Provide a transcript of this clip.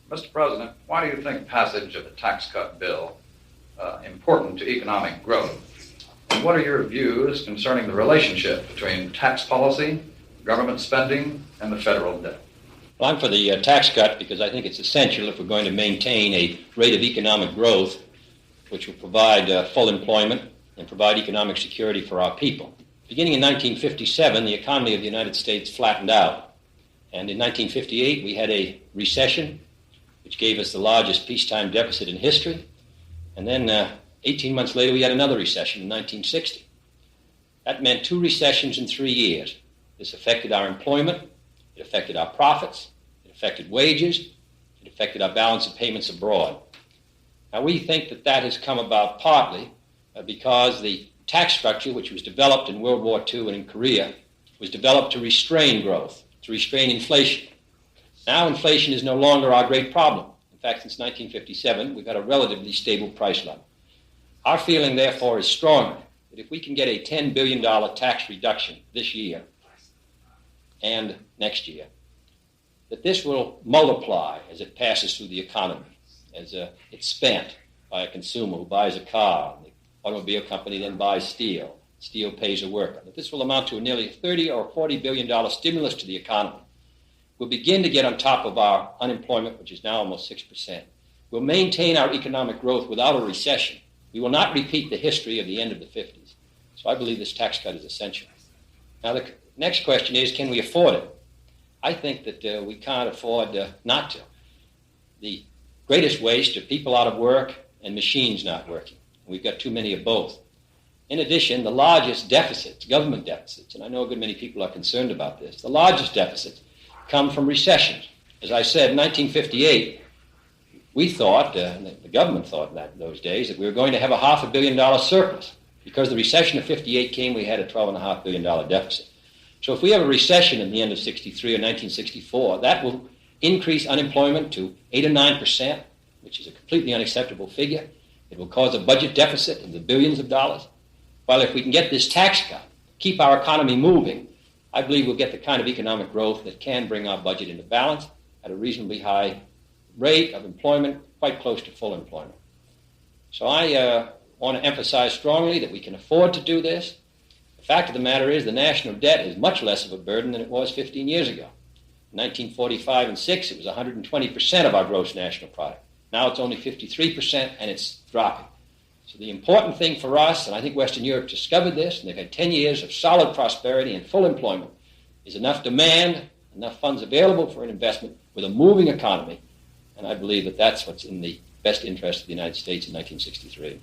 Mr. President, why do you think passage of the tax cut bill important to economic growth? And what are your views concerning the relationship between tax policy, government spending, and the federal debt? Well, I'm for the tax cut because I think it's essential if we're going to maintain a rate of economic growth which will provide full employment and provide economic security for our people. Beginning in 1957, the economy of the United States flattened out. And in 1958, we had a recession, which gave us the largest peacetime deficit in history. And then 18 months later, we had another recession in 1960. That meant 2 recessions in 3 years. This affected our employment, it affected our profits, it affected wages, it affected our balance of payments abroad. Now, we think that that has come about partly because the tax structure, which was developed in World War II and in Korea, was developed to restrain growth, to restrain inflation. Now inflation is no longer our great problem. In fact, since 1957, we've had a relatively stable price level. Our feeling, therefore, is stronger that if we can get a $10 billion tax reduction this year and next year, that this will multiply as it passes through the economy, as it's spent by a consumer who buys a car. The automobile company then buys steel. Steel pays a worker. That this will amount to a nearly $30 or $40 billion stimulus to the economy. We'll begin to get on top of our unemployment, which is now almost 6%. We'll maintain our economic growth without a recession. We will not repeat the history of the end of the 50s. So I believe this tax cut is essential. Now, the next question is, can we afford it? I think that we can't afford not to. The greatest waste are people out of work and machines not working. We've got too many of both. In addition, the largest deficits, government deficits, and I know a good many people are concerned about this, the largest deficits come from recessions. As I said, in 1958, we thought, the government thought in those days, that we were going to have a $500 million surplus. Because the recession of 58 came, we had a $12.5 billion deficit. So if we have a recession in the end of 63 or 1964, that will increase unemployment to 8 or 9%, which is a completely unacceptable figure. It will cause a budget deficit in the billions of dollars. While if we can get this tax cut, keep our economy moving, I believe we'll get the kind of economic growth that can bring our budget into balance at a reasonably high rate of employment, quite close to full employment. So I want to emphasize strongly that we can afford to do this. The fact of the matter is the national debt is much less of a burden than it was 15 years ago. In 1945 and 6, it was 120% of our gross national product. Now it's only 53%, and it's dropping. So the important thing for us, and I think Western Europe discovered this, and they've had 10 years of solid prosperity and full employment, is enough demand, enough funds available for an investment with a moving economy. And I believe that that's what's in the best interest of the United States in 1963.